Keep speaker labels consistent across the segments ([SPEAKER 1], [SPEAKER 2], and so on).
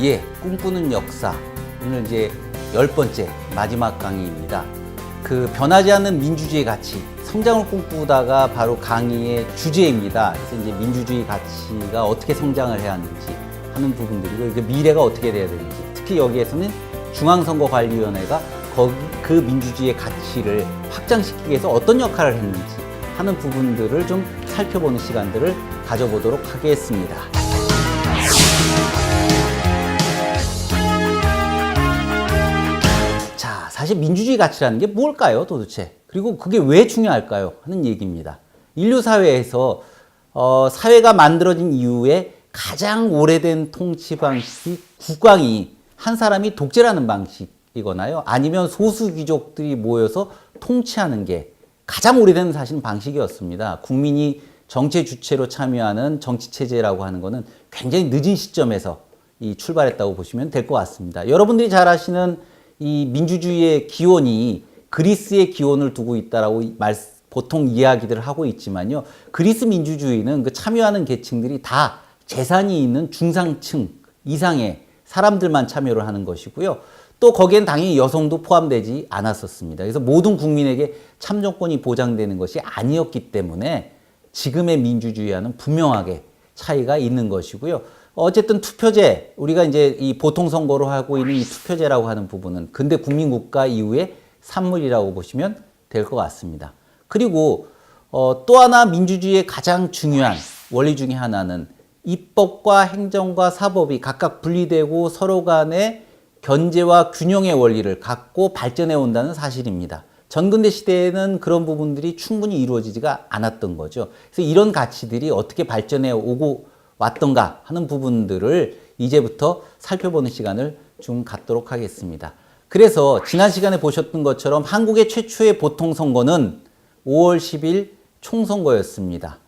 [SPEAKER 1] 예, 꿈꾸는 역사. 오늘 이제 10번째 마지막 강의입니다. 그 변하지 않는 민주주의 가치, 성장을 꿈꾸다가 바로 강의의 주제입니다. 그래서 이제 민주주의 가치가 어떻게 성장을 해야 하는지 하는 부분들이고, 이게 미래가 어떻게 돼야 되는지, 특히 여기에서는 중앙선거관리위원회가 그 민주주의의 가치를 확장시키기 위해서 어떤 역할을 했는지 하는 부분들을 좀 살펴보는 시간들을 가져보도록 하겠습니다. 자, 사실 민주주의 가치라는 게 뭘까요, 도대체? 그리고 그게 왜 중요할까요? 하는 얘기입니다. 인류 사회에서 사회가 만들어진 이후에 가장 오래된 통치 방식이 국왕이 한 사람이 독재라는 방식이거나요, 아니면 소수 귀족들이 모여서 통치하는 게 가장 오래된 사실 방식이었습니다. 국민이 정치 주체로 참여하는 정치체제라고 하는 것은 굉장히 늦은 시점에서 출발했다고 보시면 될 것 같습니다. 여러분들이 잘 아시는 이 민주주의의 기원이 그리스의 기원을 두고 있다라고 보통 이야기들을 하고 있지만요, 그리스 민주주의는 그 참여하는 계층들이 다 재산이 있는 중상층 이상의 사람들만 참여를 하는 것이고요. 또 거기엔 당연히 여성도 포함되지 않았었습니다. 그래서 모든 국민에게 참정권이 보장되는 것이 아니었기 때문에 지금의 민주주의와는 분명하게 차이가 있는 것이고요. 어쨌든 투표제, 우리가 이제 이 보통선거로 하고 있는 이 투표제라고 하는 부분은 근대 국민국가 이후의 산물이라고 보시면 될 것 같습니다. 그리고 또 하나 민주주의의 가장 중요한 원리 중에 하나는 입법과 행정과 사법이 각각 분리되고 서로 간의 견제와 균형의 원리를 갖고 발전해 온다는 사실입니다. 전근대 시대에는 그런 부분들이 충분히 이루어지지가 않았던 거죠. 그래서 이런 가치들이 어떻게 발전해 오고 왔던가 하는 부분들을 이제부터 살펴보는 시간을 좀 갖도록 하겠습니다. 그래서 지난 시간에 보셨던 것처럼 한국의 최초의 보통선거는 5월 10일 총선거였습니다.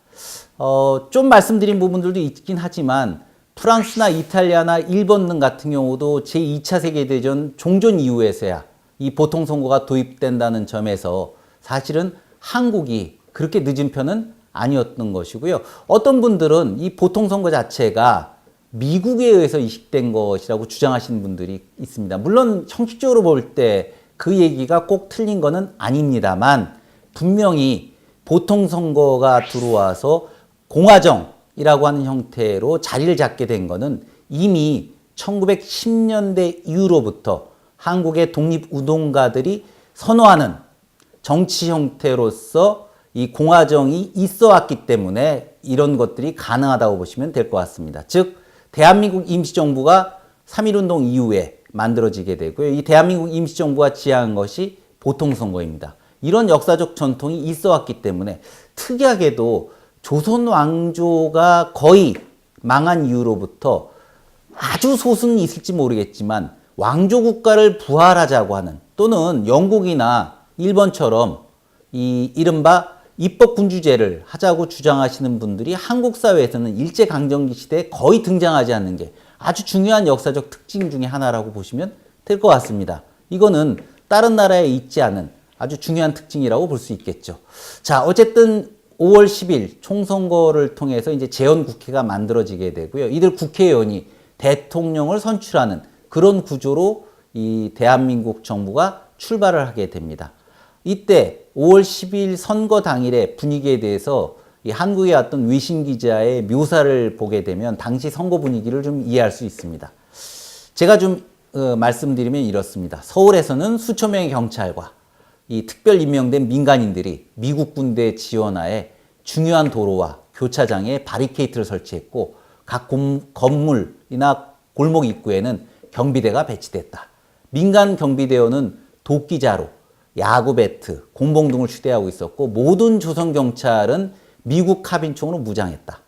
[SPEAKER 1] 좀 말씀드린 부분들도 있긴 하지만 프랑스나 이탈리아나 일본 등 같은 경우도 제2차 세계대전 종전 이후에서야 이 보통선거가 도입된다는 점에서 사실은 한국이 그렇게 늦은 편은 아니었던 것이고요. 어떤 분들은 이 보통선거 자체가 미국에 의해서 이식된 것이라고 주장하시는 분들이 있습니다. 물론 형식적으로 볼 때 그 얘기가 꼭 틀린 것은 아닙니다만, 분명히 보통선거가 들어와서 공화정이라고 하는 형태로 자리를 잡게 된 것은 이미 1910년대 이후로부터 한국의 독립운동가들이 선호하는 정치 형태로서 이 공화정이 있어 왔기 때문에 이런 것들이 가능하다고 보시면 될 것 같습니다. 즉, 대한민국 임시정부가 3.1운동 이후에 만들어지게 되고요. 이 대한민국 임시정부가 지향한 것이 보통선거입니다. 이런 역사적 전통이 있어 왔기 때문에 특이하게도 조선 왕조가 거의 망한 이후로부터 아주 소수는 있을지 모르겠지만 왕조 국가를 부활하자고 하는, 또는 영국이나 일본처럼 이 이른바 입법군주제를 하자고 주장하시는 분들이 한국 사회에서는 일제강점기 시대에 거의 등장하지 않는 게 아주 중요한 역사적 특징 중에 하나라고 보시면 될 것 같습니다. 이거는 다른 나라에 있지 않은 아주 중요한 특징이라고 볼 수 있겠죠. 자, 어쨌든 5월 10일 총선거를 통해서 이제 재헌국회가 만들어지게 되고요. 이들 국회의원이 대통령을 선출하는 그런 구조로 이 대한민국 정부가 출발을 하게 됩니다. 이때 5월 10일 선거 당일의 분위기에 대해서 이 한국에 왔던 외신 기자의 묘사를 보게 되면 당시 선거 분위기를 좀 이해할 수 있습니다. 제가 좀 말씀드리면 이렇습니다. 서울에서는 수천 명의 경찰과 이 특별 임명된 민간인들이 미국 군대 지원하에 중요한 도로와 교차장에 바리케이트를 설치했고, 각 건물이나 골목 입구에는 경비대가 배치됐다. 민간 경비대원은 도끼자루, 야구 배트, 곤봉 등을 휴대하고 있었고, 모든 조선 경찰은 미국 카빈총으로 무장했다.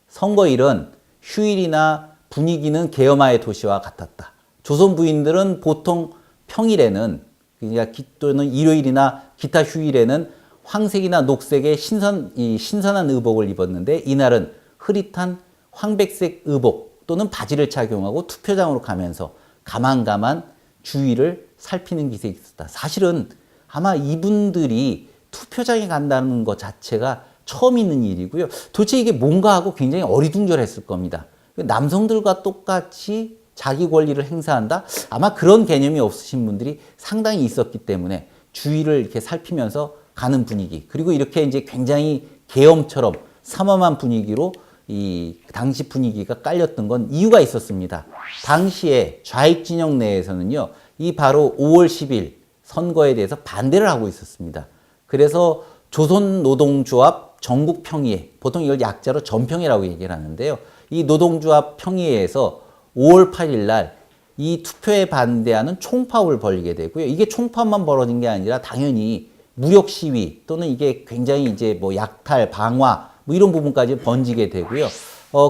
[SPEAKER 1] 선거일은 휴일이나 분위기는 계엄화의 도시와 같았다. 조선 부인들은 보통 평일에는, 그러니까 또는 일요일이나 기타 휴일에는 황색이나 녹색의 신선한 의복을 입었는데, 이날은 흐릿한 황백색 의복 또는 바지를 착용하고 투표장으로 가면서 가만가만 주위를 살피는 기색이 있었다. 사실은 아마 이분들이 투표장에 간다는 것 자체가 처음 있는 일이고요. 도대체 이게 뭔가 하고 굉장히 어리둥절했을 겁니다. 남성들과 똑같이 자기 권리를 행사한다? 아마 그런 개념이 없으신 분들이 상당히 있었기 때문에 주위를 이렇게 살피면서 가는 분위기, 그리고 이렇게 이제 굉장히 계엄처럼 삼엄한 분위기로 이 당시 분위기가 깔렸던 건 이유가 있었습니다. 당시에 좌익 진영 내에서는요, 이 바로 5월 10일 선거에 대해서 반대를 하고 있었습니다. 그래서 조선노동조합 전국평의회, 보통 이걸 약자로 전평회라고 얘기를 하는데요. 이 노동조합 평의회에서 5월 8일 날 이 투표에 반대하는 총파업을 벌이게 되고요. 이게 총파업만 벌어진 게 아니라 당연히 무력 시위 또는 이게 굉장히 이제 뭐 약탈, 방화 뭐 이런 부분까지 번지게 되고요.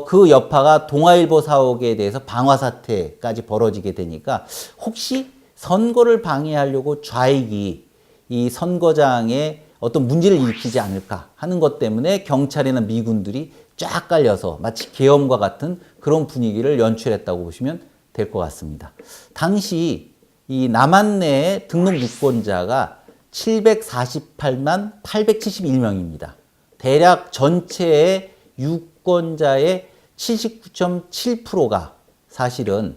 [SPEAKER 1] 그 여파가 동아일보 사옥에 대해서 방화 사태까지 벌어지게 되니까 혹시 선거를 방해하려고 좌익이 이 선거장에 어떤 문제를 일으키지 않을까 하는 것 때문에 경찰이나 미군들이 쫙 깔려서 마치 계엄과 같은 그런 분위기를 연출했다고 보시면 될 것 같습니다. 당시 이 남한 내의 등록 유권자가 748만 871명입니다. 대략 전체의 유권자의 79.7%가 사실은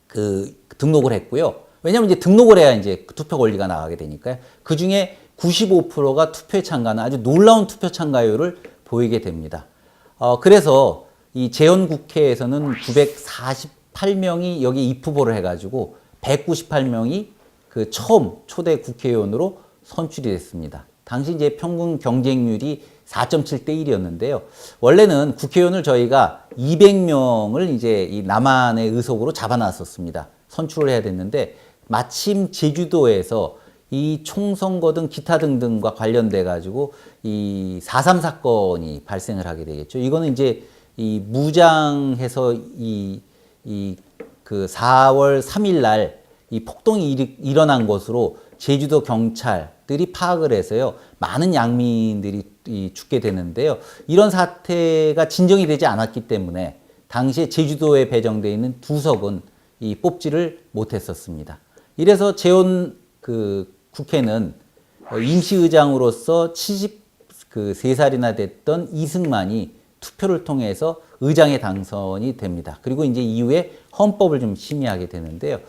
[SPEAKER 1] 그 등록을 했고요. 왜냐하면 이제 등록을 해야 이제 투표 권리가 나가게 되니까요. 그 중에 95%가 투표에 참가하는 아주 놀라운 투표 참가율을 보이게 됩니다. 그래서 이 재헌국회에서는 948명이 여기 입후보를 해가지고 198명이 그 처음 초대 국회의원으로 선출이 됐습니다. 당시 이제 평균 경쟁률이 4.7대 1이었는데요. 원래는 국회의원을 저희가 200명을 이제 이 남한의 의석으로 잡아놨었습니다. 선출을 해야 됐는데 마침 제주도에서 이 총선거 등 기타 등등과 관련돼 가지고 이 4.3 사건이 발생을 하게 되겠죠. 이거는 이제 이 무장해서 그 4월 3일 날 이 폭동이 일어난 것으로 제주도 경찰들이 파악을 해서요, 많은 양민들이 죽게 되는데요. 이런 사태가 진정이 되지 않았기 때문에 당시에 제주도에 배정되어 있는 두석은 이 뽑지를 못했었습니다. 이래서 재헌 그 국회는 임시의장으로서 73살이나 됐던 이승만이 투표를 통해서 의장에 당선이 됩니다. 그리고 이제 이후에 헌법을 좀 심의하게 되는데요.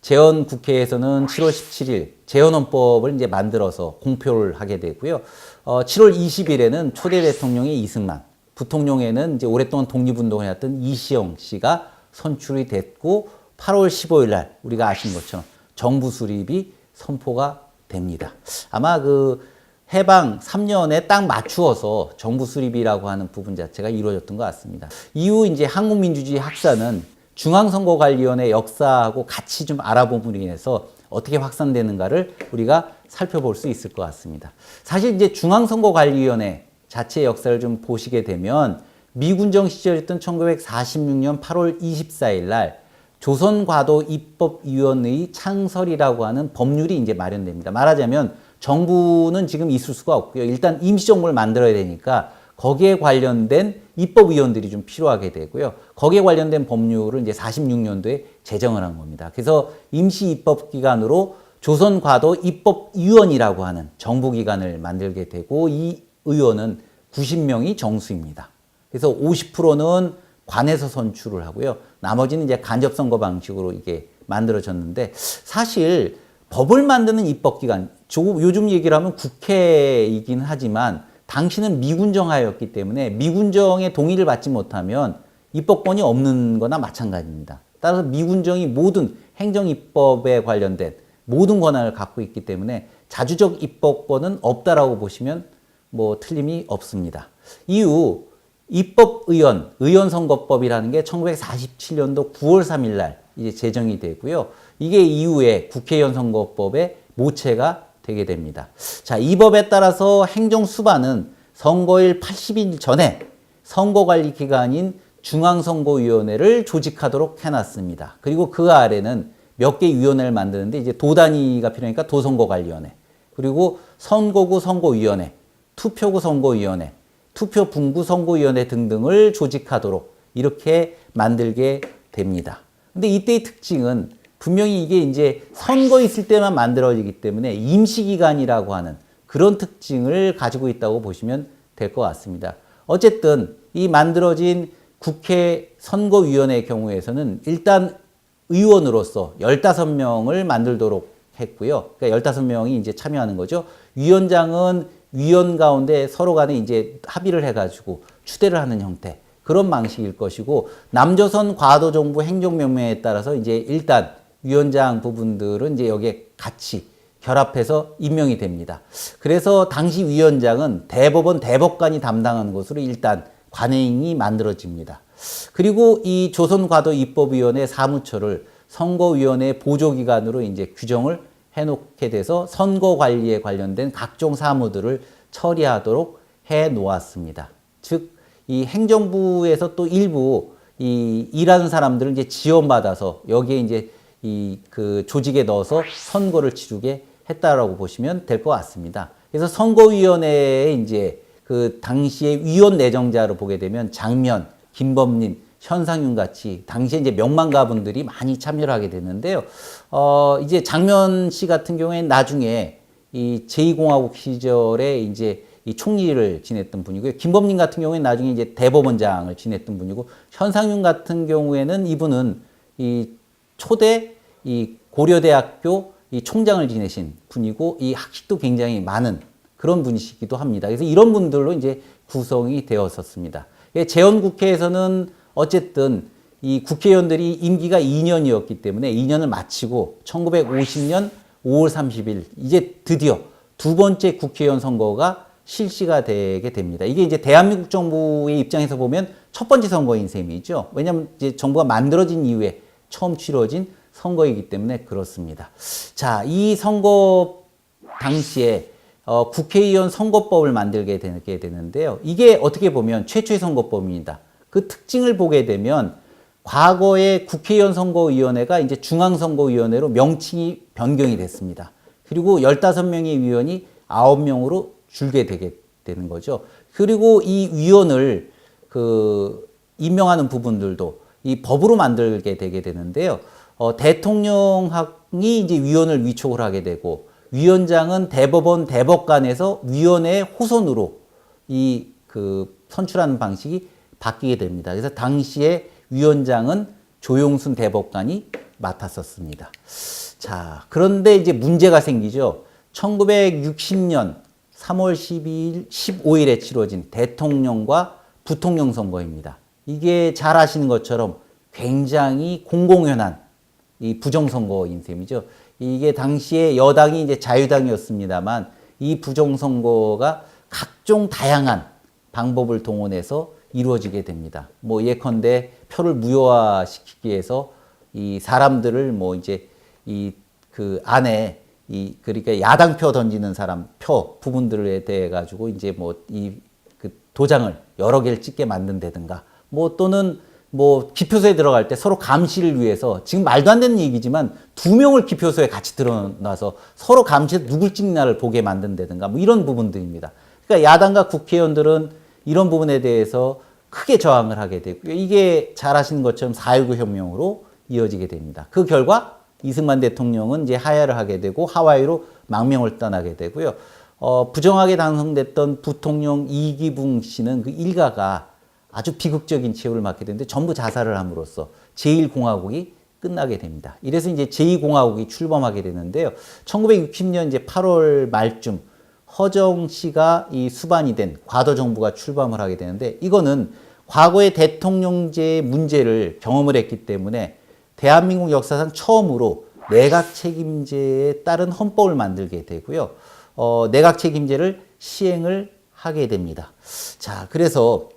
[SPEAKER 1] 재헌 국회에서는 7월 17일 재헌헌법을 이제 만들어서 공표를 하게 되고요. 7월 20일에는 초대 대통령이 이승만, 부통령에는 이제 오랫동안 독립운동을 해왔던 이시영 씨가 선출이 됐고 8월 15일 날 우리가 아시는 것처럼 정부 수립이 선포가 됩니다. 아마 그 해방 3년에 딱 맞추어서 정부 수립이라고 하는 부분 자체가 이루어졌던 것 같습니다. 이후 이제 한국민주주의 학사는 중앙선거관리위원회 역사하고 같이 좀 알아봄으로 인해서 어떻게 확산되는가를 우리가 살펴볼 수 있을 것 같습니다. 사실 이제 중앙선거관리위원회 자체의 역사를 좀 보시게 되면 미군정 시절이었던 1946년 8월 24일 날 조선과도입법위원회의 창설이라고 하는 법률이 이제 마련됩니다. 말하자면 정부는 지금 있을 수가 없고요. 일단 임시정부를 만들어야 되니까 거기에 관련된 입법위원들이 좀 필요하게 되고요. 거기에 관련된 법률을 이제 46년도에 제정을 한 겁니다. 그래서 임시입법기관으로 조선과도입법위원이라고 하는 정부기관을 만들게 되고 이 의원은 90명이 정수입니다. 그래서 50%는 관에서 선출을 하고요. 나머지는 이제 간접선거 방식으로 이게 만들어졌는데 사실 법을 만드는 입법기관, 요즘 얘기를 하면 국회이긴 하지만 당시는 미군정하였기 때문에 미군정의 동의를 받지 못하면 입법권이 없는 거나 마찬가지입니다. 따라서 미군정이 모든 행정입법에 관련된 모든 권한을 갖고 있기 때문에 자주적 입법권은 없다라고 보시면 뭐 틀림이 없습니다. 이후 입법의원, 의원선거법이라는 게 1947년도 9월 3일 날 이제 제정이 되고요. 이게 이후에 국회의원 선거법의 모체가 되게 됩니다. 자, 이 법에 따라서 행정수반은 선거일 80일 전에 선거관리기관인 중앙선거위원회를 조직하도록 해놨습니다. 그리고 그 아래는 몇 개 위원회를 만드는데 이제 도단위가 필요하니까 도선거관리위원회, 그리고 선거구 선거위원회, 투표구 선거위원회, 투표분구 선거위원회 등등을 조직하도록 이렇게 만들게 됩니다. 근데 이때의 특징은 분명히 이게 이제 선거 있을 때만 만들어지기 때문에 임시기간이라고 하는 그런 특징을 가지고 있다고 보시면 될 것 같습니다. 어쨌든 이 만들어진 국회 선거위원회 경우에서는 일단 의원으로서 15명을 만들도록 했고요. 그러니까 15명이 이제 참여하는 거죠. 위원장은 위원 가운데 서로 간에 이제 합의를 해가지고 추대를 하는 형태. 그런 방식일 것이고, 남조선 과도정부 행정명령에 따라서 이제 일단 위원장 부분들은 이제 여기에 같이 결합해서 임명이 됩니다. 그래서 당시 위원장은 대법원 대법관이 담당하는 것으로 일단 관행이 만들어집니다. 그리고 이 조선과도입법위원회 사무처를 선거위원회 보조기관으로 이제 규정을 해놓게 돼서 선거 관리에 관련된 각종 사무들을 처리하도록 해 놓았습니다. 즉, 이 행정부에서 또 일부 이 일하는 사람들을 이제 지원받아서 여기에 이제 이 그 조직에 넣어서 선거를 치르게 했다라고 보시면 될 것 같습니다. 그래서 선거위원회에 이제 그 당시의 위원 내정자로 보게 되면 장면, 김범린, 현상윤 같이 당시에 이제 명망가분들이 많이 참여를 하게 되는데요. 이제 장면 씨 같은 경우에는 나중에 이 제2공화국 시절에 이제 이 총리를 지냈던 분이고요. 김범린 같은 경우에는 나중에 이제 대법원장을 지냈던 분이고, 현상윤 같은 경우에는 이분은 이 초대 이 고려대학교 이 총장을 지내신 분이고, 이 학식도 굉장히 많은 그런 분이시기도 합니다. 그래서 이런 분들로 이제 구성이 되었었습니다. 재헌국회에서는 어쨌든 이 국회의원들이 임기가 2년이었기 때문에 2년을 마치고 1950년 5월 30일 이제 드디어 두 번째 국회의원 선거가 실시가 되게 됩니다. 이게 이제 대한민국 정부의 입장에서 보면 첫 번째 선거인 셈이죠. 왜냐하면 이제 정부가 만들어진 이후에 처음 치러진 선거이기 때문에 그렇습니다. 자, 이 선거 당시에 국회의원 선거법을 만들게 되는데요. 이게 어떻게 보면 최초의 선거법입니다. 그 특징을 보게 되면 과거의 국회의원 선거위원회가 이제 중앙선거위원회로 명칭이 변경이 됐습니다. 그리고 15명의 위원이 9명으로 줄게 되게 되는 거죠. 그리고 이 위원을 임명하는 부분들도 이 법으로 만들게 되게 되는데요. 대통령이 이제 위원을 위촉을 하게 되고, 위원장은 대법원 대법관에서 위원회의 호손으로 선출하는 방식이 바뀌게 됩니다. 그래서 당시에 위원장은 조용순 대법관이 맡았었습니다. 자, 그런데 이제 문제가 생기죠. 1960년 3월 15일에 치러진 대통령과 부통령 선거입니다. 이게 잘 아시는 것처럼 굉장히 공공연한 이 부정선거인 셈이죠. 이게 당시에 여당이 이제 자유당이었습니다만, 이 부정선거가 각종 다양한 방법을 동원해서 이루어지게 됩니다. 뭐 예컨대 표를 무효화시키기 위해서 이 사람들을 뭐 이제 안에 그러니까 야당표 던지는 사람 표 부분들에 대해 가지고 이제 뭐 도장을 여러 개를 찍게 만든다든가, 뭐 또는 뭐 기표소에 들어갈 때 서로 감시를 위해서, 지금 말도 안 되는 얘기지만 2명을 기표소에 같이 들어놔서 서로 감시해서 누굴 찍나를 보게 만든다든가, 뭐 이런 부분들입니다. 그러니까 야당과 국회의원들은 이런 부분에 대해서 크게 저항을 하게 되고요. 이게 잘 아시는 것처럼 4.19 혁명으로 이어지게 됩니다. 그 결과 이승만 대통령은 이제 하야를 하게 되고 하와이로 망명을 떠나게 되고요. 부정하게 당선됐던 부통령 이기붕 씨는 그 일가가 아주 비극적인 최후를 맞게 되는데 전부 자살을 함으로써 제1공화국이 끝나게 됩니다. 이래서 이제 제2공화국이 출범하게 되는데요. 1960년 이제 8월 말쯤 허정 씨가 이 수반이 된 과도정부가 출범을 하게 되는데, 이거는 과거의 대통령제의 문제를 경험을 했기 때문에 대한민국 역사상 처음으로 내각 책임제에 따른 헌법을 만들게 되고요. 내각 책임제를 시행을 하게 됩니다. 자, 그래서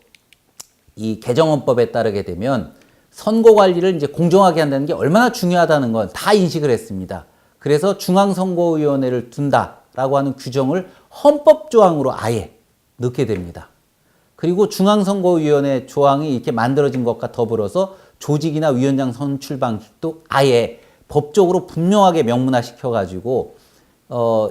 [SPEAKER 1] 이 개정헌법에 따르게 되면 선거 관리를 이제 공정하게 한다는 게 얼마나 중요하다는 건 다 인식을 했습니다. 그래서 중앙선거위원회를 둔다라고 하는 규정을 헌법 조항으로 아예 넣게 됩니다. 그리고 중앙선거위원회 조항이 이렇게 만들어진 것과 더불어서 조직이나 위원장 선출 방식도 아예 법적으로 분명하게 명문화시켜가지고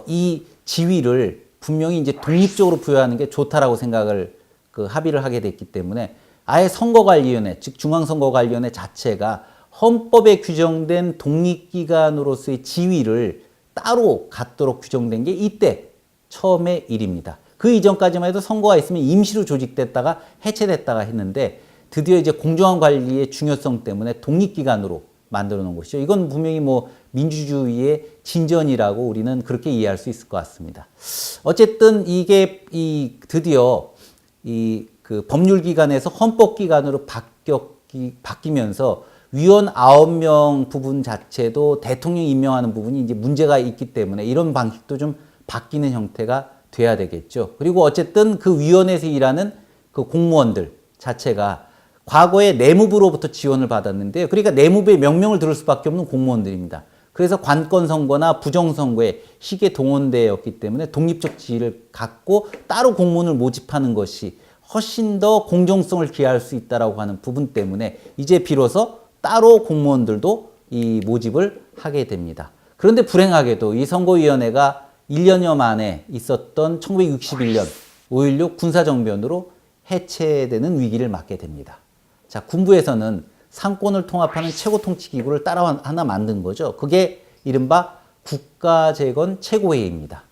[SPEAKER 1] 이 지위를 분명히 이제 독립적으로 부여하는 게 좋다라고 생각을 합의를 하게 됐기 때문에 아예 선거관리위원회, 즉 중앙선거관리위원회 자체가 헌법에 규정된 독립기관으로서의 지위를 따로 갖도록 규정된 게 이때 처음의 일입니다. 그 이전까지만 해도 선거가 있으면 임시로 조직됐다가 해체됐다가 했는데, 드디어 이제 공정한 관리의 중요성 때문에 독립기관으로 만들어 놓은 것이죠. 이건 분명히 뭐 민주주의의 진전이라고 우리는 그렇게 이해할 수 있을 것 같습니다. 어쨌든 이게 드디어 그 법률기관에서 헌법기관으로 바뀌면서 위원 9명 부분 자체도 대통령이 임명하는 부분이 이제 문제가 있기 때문에 이런 방식도 좀 바뀌는 형태가 돼야 되겠죠. 그리고 어쨌든 그 위원회에서 일하는 그 공무원들 자체가 과거에 내무부로부터 지원을 받았는데요. 그러니까 내무부의 명령을 들을 수밖에 없는 공무원들입니다. 그래서 관건 선거나 부정 선거에 쉽게 동원되었기 때문에 독립적 지위를 갖고 따로 공무원을 모집하는 것이 훨씬 더 공정성을 기할 수 있다라고 하는 부분 때문에 이제 비로소 따로 공무원들도 이 모집을 하게 됩니다. 그런데 불행하게도 이 선거위원회가 1년여 만에 있었던 1961년 5.16 군사정변으로 해체되는 위기를 맞게 됩니다. 자, 군부에서는 상권을 통합하는 최고통치기구를 따로 하나 만든 거죠. 그게 이른바 국가재건 최고회의입니다.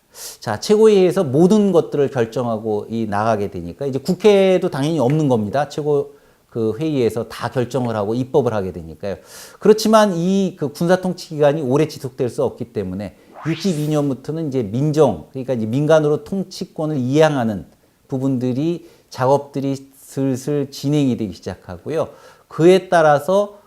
[SPEAKER 1] 자, 최고회의에서 모든 것들을 결정하고 나가게 되니까 이제 국회도 당연히 없는 겁니다. 최고 그 회의에서 다 결정을 하고 입법을 하게 되니까요. 그렇지만 이 그 군사통치기간이 오래 지속될 수 없기 때문에 62년부터는 이제 그러니까 이제 민간으로 통치권을 이양하는 작업들이 슬슬 진행이 되기 시작하고요. 그에 따라서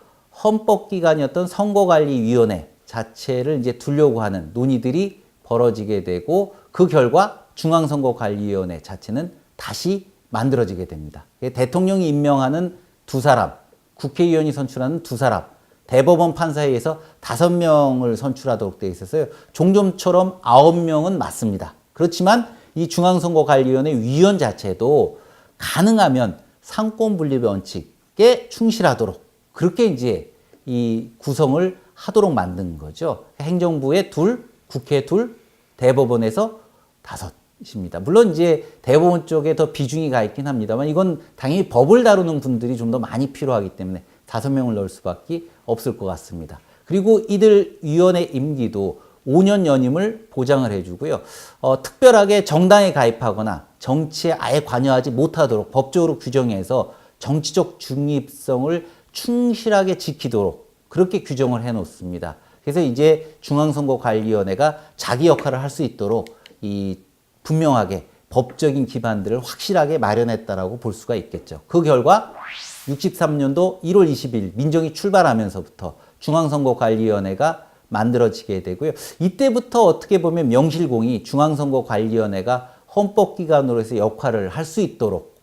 [SPEAKER 1] 헌법기관이었던 선거관리위원회 자체를 이제 두려고 하는 논의들이 벌어지게 되고 그 결과 중앙선거관리위원회 자체는 다시 만들어지게 됩니다. 대통령이 임명하는 2사람, 국회의원이 선출하는 2사람, 대법원 판사회에서 5명을 선출하도록 되어 있어서요. 종점처럼 9명은 맞습니다. 그렇지만 이 중앙선거관리위원회 위원 자체도 가능하면 상권분립의 원칙에 충실하도록 그렇게 이제 이 구성을 하도록 만든 거죠. 행정부에 2, 국회에 2, 대법원에서 5입니다. 물론 이제 대법원 쪽에 더 비중이 가 있긴 합니다만 이건 당연히 법을 다루는 분들이 좀 더 많이 필요하기 때문에 5명을 넣을 수밖에 없을 것 같습니다. 그리고 이들 위원회 임기도 5년 연임을 보장을 해주고요. 특별하게 정당에 가입하거나 정치에 아예 관여하지 못하도록 법적으로 규정해서 정치적 중립성을 충실하게 지키도록 그렇게 규정을 해놓습니다. 그래서 이제 중앙선거관리위원회가 자기 역할을 할 수 있도록 분명하게 법적인 기반들을 확실하게 마련했다라고 볼 수가 있겠죠. 그 결과 63년도 1월 20일 민정이 출발하면서부터 중앙선거관리위원회가 만들어지게 되고요. 이때부터 어떻게 보면 명실공히 중앙선거관리위원회가 헌법기관으로서 역할을 할 수 있도록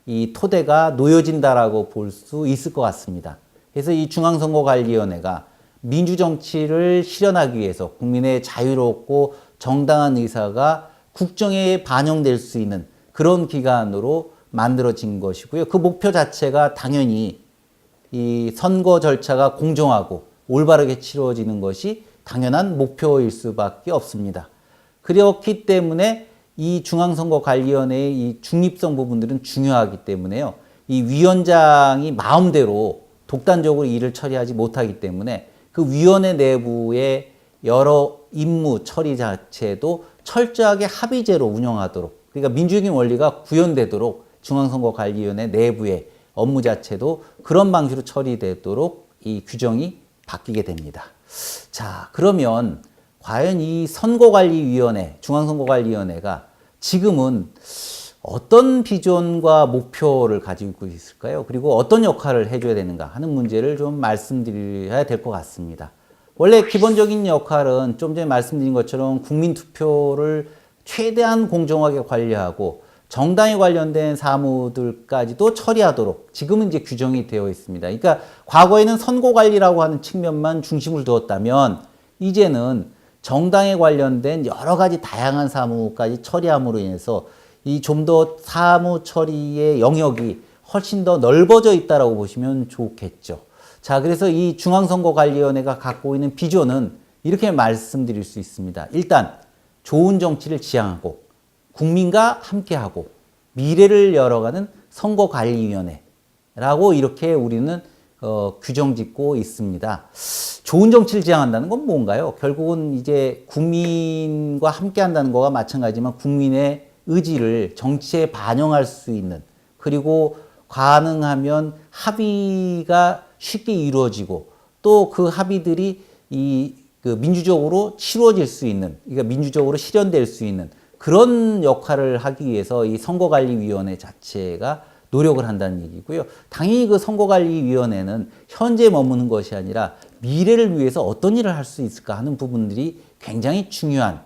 [SPEAKER 1] 이 토대가 놓여진다라고 볼 수 있을 것 같습니다. 그래서 이 중앙선거관리위원회가 민주정치를 실현하기 위해서 국민의 자유롭고 정당한 의사가 국정에 반영될 수 있는 그런 기관으로 만들어진 것이고요. 그 목표 자체가 당연히 이 선거 절차가 공정하고 올바르게 치러지는 것이 당연한 목표일 수밖에 없습니다. 그렇기 때문에 이 중앙선거관리위원회의 이 중립성 부분들은 중요하기 때문에요. 이 위원장이 마음대로 독단적으로 일을 처리하지 못하기 때문에 그 위원회 내부의 여러 임무 처리 자체도 철저하게 합의제로 운영하도록, 그러니까 민주적인 원리가 구현되도록 중앙선거관리위원회 내부의 업무 자체도 그런 방식으로 처리되도록 이 규정이 바뀌게 됩니다. 자, 그러면 과연 이 선거관리위원회, 중앙선거관리위원회가 지금은 어떤 비전과 목표를 가지고 있을까요? 그리고 어떤 역할을 해줘야 되는가 하는 문제를 좀 말씀드려야 될 것 같습니다. 원래 기본적인 역할은 좀 전에 말씀드린 것처럼 국민투표를 최대한 공정하게 관리하고 정당에 관련된 사무들까지도 처리하도록 지금은 이제 규정이 되어 있습니다. 그러니까 과거에는 선거관리라고 하는 측면만 중심을 두었다면 이제는 정당에 관련된 여러 가지 다양한 사무까지 처리함으로 인해서 이 좀 더 사무 처리의 영역이 훨씬 더 넓어져 있다라고 보시면 좋겠죠. 자, 그래서 이 중앙선거관리위원회가 갖고 있는 비전은 이렇게 말씀드릴 수 있습니다. 일단 좋은 정치를 지향하고 국민과 함께하고 미래를 열어가는 선거관리위원회라고 이렇게 우리는 규정 짓고 있습니다. 좋은 정치를 지향한다는 건 뭔가요? 결국은 이제 국민과 함께한다는 거와 마찬가지지만 국민의 의지를 정치에 반영할 수 있는, 그리고 가능하면 합의가 쉽게 이루어지고 또 그 합의들이 그 민주적으로 치루어질 수 있는, 그러니까 민주적으로 실현될 수 있는 그런 역할을 하기 위해서 이 선거관리위원회 자체가 노력을 한다는 얘기고요. 당연히 그 선거관리위원회는 현재 머무는 것이 아니라 미래를 위해서 어떤 일을 할 수 있을까 하는 부분들이 굉장히 중요한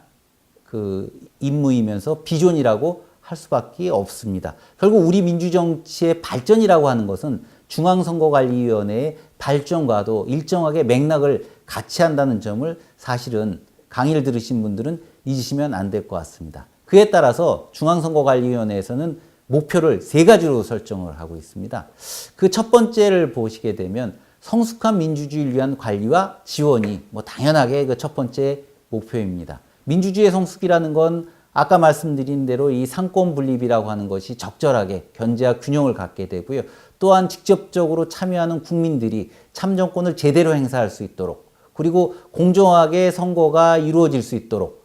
[SPEAKER 1] 그 임무이면서 비전이라고 할 수밖에 없습니다. 결국 우리 민주정치의 발전이라고 하는 것은 중앙선거관리위원회의 발전과도 일정하게 맥락을 같이 한다는 점을 사실은 강의를 들으신 분들은 잊으시면 안 될 것 같습니다. 그에 따라서 중앙선거관리위원회에서는 목표를 3가지로 설정을 하고 있습니다. 그 첫 번째를 보시게 되면 성숙한 민주주의를 위한 관리와 지원이 당연하게 그 첫 번째 목표입니다. 민주주의의 성숙이라는 건 아까 말씀드린 대로 이 상권 분립이라고 하는 것이 적절하게 견제와 균형을 갖게 되고요. 또한 직접적으로 참여하는 국민들이 참정권을 제대로 행사할 수 있도록, 그리고 공정하게 선거가 이루어질 수 있도록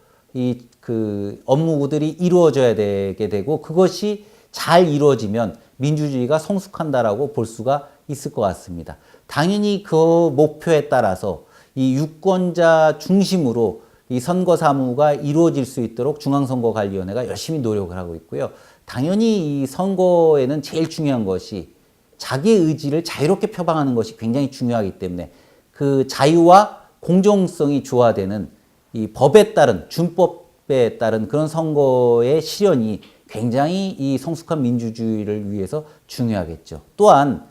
[SPEAKER 1] 그 업무들이 이루어져야 되게 되고, 그것이 잘 이루어지면 민주주의가 성숙한다라고 볼 수가 있을 것 같습니다. 당연히 그 목표에 따라서 이 유권자 중심으로 이 선거 사무가 이루어질 수 있도록 중앙선거관리위원회가 열심히 노력을 하고 있고요. 당연히 이 선거에는 제일 중요한 것이 자기의 의지를 자유롭게 표방하는 것이 굉장히 중요하기 때문에 그 자유와 공정성이 조화되는 이 법에 따른, 준법에 따른 그런 선거의 실현이 굉장히 이 성숙한 민주주의를 위해서 중요하겠죠. 또한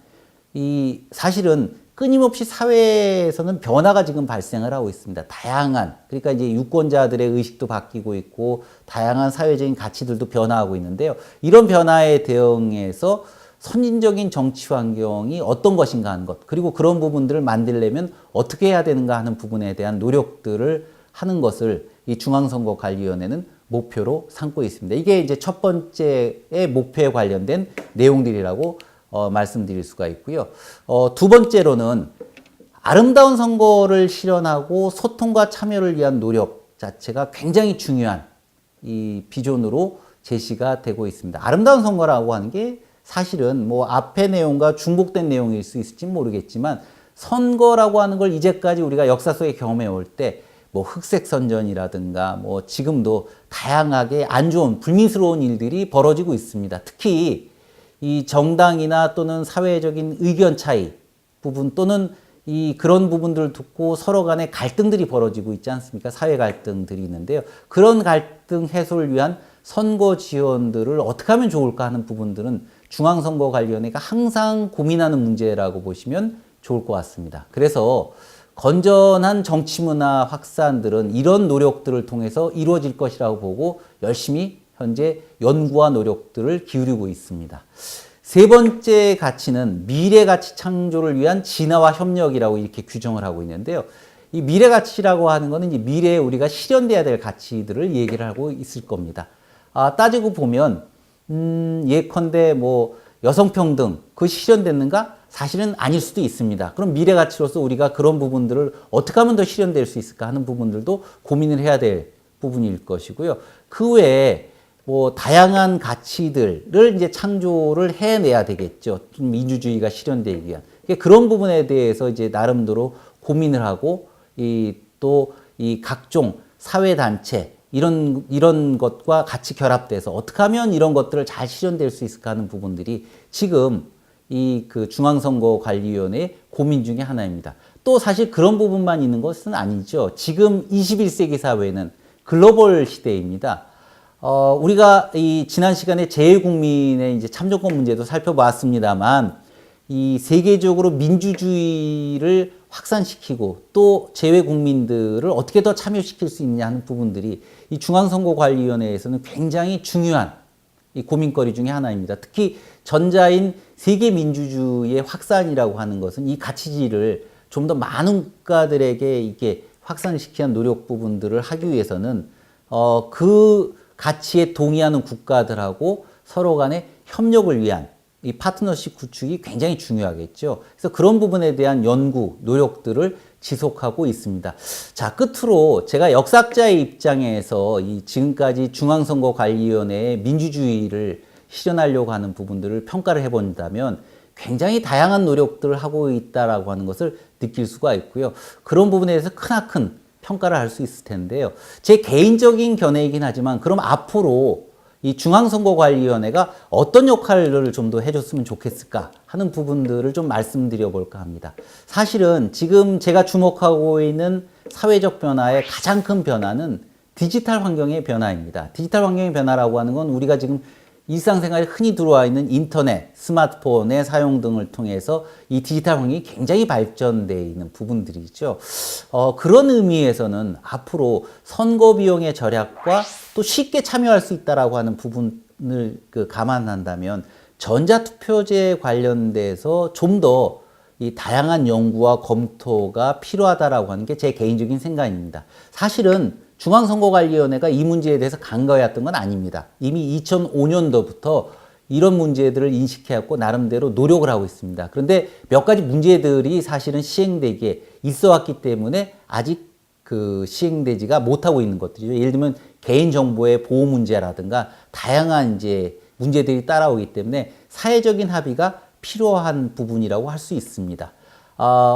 [SPEAKER 1] 이 사실은 끊임없이 사회에서는 변화가 지금 발생을 하고 있습니다. 다양한, 그러니까 이제 유권자들의 의식도 바뀌고 있고 다양한 사회적인 가치들도 변화하고 있는데요. 이런 변화에 대응해서 선진적인 정치 환경이 어떤 것인가 하는 것, 그리고 그런 부분들을 만들려면 어떻게 해야 되는가 하는 부분에 대한 노력들을 하는 것을 이 중앙선거관리위원회는 목표로 삼고 있습니다. 이게 이제 첫 번째의 목표에 관련된 내용들이라고 말씀드릴 수가 있고요. 두 번째로는 아름다운 선거를 실현하고 소통과 참여를 위한 노력 자체가 굉장히 중요한 이 비전으로 제시가 되고 있습니다. 아름다운 선거라고 하는 게 사실은 앞의 내용과 중복된 내용일 수 있을지 모르겠지만, 선거라고 하는 걸 이제까지 우리가 역사 속에 경험해 올 때 흑색 선전이라든가 지금도 다양하게 안 좋은 불미스러운 일들이 벌어지고 있습니다. 특히 이 정당이나 또는 사회적인 의견 차이 부분 또는 그런 부분들을 두고 서로 간에 갈등들이 벌어지고 있지 않습니까? 사회 갈등들이 있는데요. 그런 갈등 해소를 위한 선거 지원들을 어떻게 하면 좋을까 하는 부분들은 중앙선거관리위원회가 항상 고민하는 문제라고 보시면 좋을 것 같습니다. 그래서 건전한 정치문화 확산들은 이런 노력들을 통해서 이루어질 것이라고 보고 열심히 현재 연구와 노력들을 기울이고 있습니다. 세 번째 가치는 미래가치 창조를 위한 진화와 협력이라고 이렇게 규정을 하고 있는데요. 이 미래가치라고 하는 것은 이제 미래에 우리가 실현돼야 될 가치들을 얘기를 하고 있을 겁니다. 따지고 보면 예컨대 여성평등 그것이 실현됐는가? 사실은 아닐 수도 있습니다. 그럼 미래가치로서 우리가 그런 부분들을 어떻게 하면 더 실현될 수 있을까 하는 부분들도 고민을 해야 될 부분일 것이고요. 그 외에 다양한 가치들을 이제 창조를 해내야 되겠죠. 민주주의가 실현되기 위한. 그런 부분에 대해서 이제 나름대로 고민을 하고 또 각종 사회단체 이런 것과 같이 결합돼서 어떻게 하면 이런 것들을 잘 실현될 수 있을까 하는 부분들이 지금 그 중앙선거관리위원회의 고민 중에 하나입니다. 또 사실 그런 부분만 있는 것은 아니죠. 지금 21세기 사회는 글로벌 시대입니다. 우리가 지난 시간에 재외국민의 이제 참정권 문제도 살펴봤습니다만, 이 세계적으로 민주주의를 확산시키고 또 재외국민들을 어떻게 더 참여시킬 수 있냐 하는 부분들이 이 중앙선거관리위원회에서는 굉장히 중요한 이 고민거리 중에 하나입니다. 특히 전자인 세계 민주주의의 확산이라고 하는 것은 이 가치지를 좀 더 많은 국가들에게 이게 확산시키는 노력 부분들을 하기 위해서는 그 가치에 동의하는 국가들하고 서로 간의 협력을 위한 이 파트너십 구축이 굉장히 중요하겠죠. 그래서 그런 부분에 대한 연구, 노력들을 지속하고 있습니다. 자, 끝으로 제가 역사학자의 입장에서 이 지금까지 중앙선거관리위원회의 민주주의를 실현하려고 하는 부분들을 평가를 해본다면 굉장히 다양한 노력들을 하고 있다라고 하는 것을 느낄 수가 있고요. 그런 부분에 대해서 크나큰 평가를 할 수 있을 텐데요. 제 개인적인 견해이긴 하지만 그럼 앞으로 이 중앙선거관리위원회가 어떤 역할을 좀 더 해줬으면 좋겠을까 하는 부분들을 좀 말씀드려 볼까 합니다. 사실은 지금 제가 주목하고 있는 사회적 변화의 가장 큰 변화는 디지털 환경의 변화입니다. 디지털 환경의 변화라고 하는 건 우리가 지금 일상생활에 흔히 들어와 있는 인터넷, 스마트폰의 사용 등을 통해서 이 디지털 환경이 굉장히 발전되어 있는 부분들이죠. 그런 의미에서는 앞으로 선거 비용의 절약과 또 쉽게 참여할 수 있다라고 하는 부분을 감안한다면 전자투표제 관련돼서 좀 더 이 다양한 연구와 검토가 필요하다라고 하는 게 제 개인적인 생각입니다. 사실은 중앙선거관리위원회가 이 문제에 대해서 간과해왔던 건 아닙니다. 이미 2005년도부터 이런 문제들을 인식해왔고 나름대로 노력을 하고 있습니다. 그런데 몇 가지 문제들이 사실은 시행되기에 있어왔기 때문에 아직 시행되지가 못하고 있는 것들이죠. 예를 들면 개인정보의 보호 문제라든가 다양한 이제 문제들이 따라오기 때문에 사회적인 합의가 필요한 부분이라고 할 수 있습니다.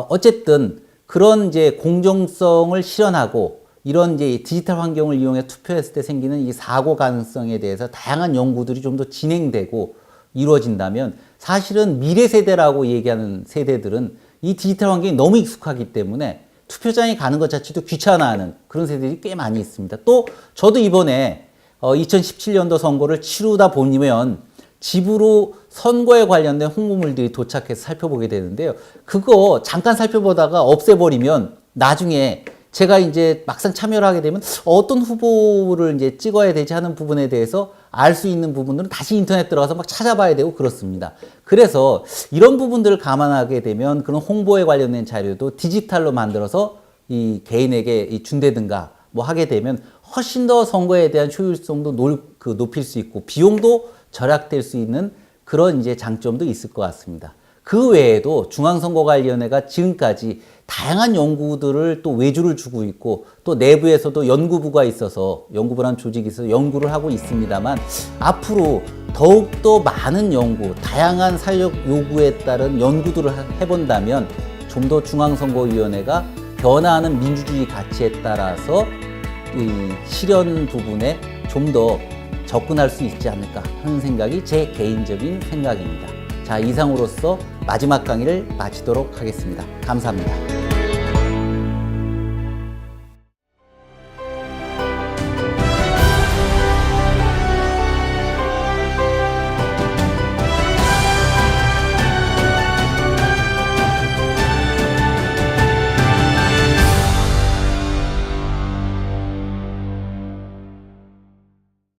[SPEAKER 1] 어쨌든 그런 이제 공정성을 실현하고 이런 이제 디지털 환경을 이용해 투표했을 때 생기는 이 사고 가능성에 대해서 다양한 연구들이 좀 더 진행되고 이루어진다면 사실은 미래 세대라고 얘기하는 세대들은 이 디지털 환경이 너무 익숙하기 때문에 투표장에 가는 것 자체도 귀찮아하는 그런 세대들이 꽤 많이 있습니다. 또 저도 이번에 2017년도 선거를 치르다 보면 집으로 선거에 관련된 홍보물들이 도착해서 살펴보게 되는데요. 그거 잠깐 살펴보다가 없애버리면 나중에 제가 이제 막상 참여를 하게 되면 어떤 후보를 이제 찍어야 되지 하는 부분에 대해서 알 수 있는 부분들은 다시 인터넷 들어가서 막 찾아봐야 되고 그렇습니다. 그래서 이런 부분들을 감안하게 되면 그런 홍보에 관련된 자료도 디지털로 만들어서 이 개인에게 준다든가 뭐 하게 되면 훨씬 더 선거에 대한 효율성도 높일 수 있고 비용도 절약될 수 있는 그런 이제 장점도 있을 것 같습니다. 그 외에도 중앙선거관리위원회가 지금까지 다양한 연구들을 또 외주를 주고 있고 또 내부에서도 연구부가 있어서 연구부라는 조직이 있어서 연구를 하고 있습니다만 앞으로 더욱더 많은 연구, 다양한 사회적 요구에 따른 연구들을 해본다면 좀 더 중앙선거위원회가 변화하는 민주주의 가치에 따라서 이 실현 부분에 좀 더 접근할 수 있지 않을까 하는 생각이 제 개인적인 생각입니다. 자, 이상으로서 마지막 강의를 마치도록 하겠습니다. 감사합니다.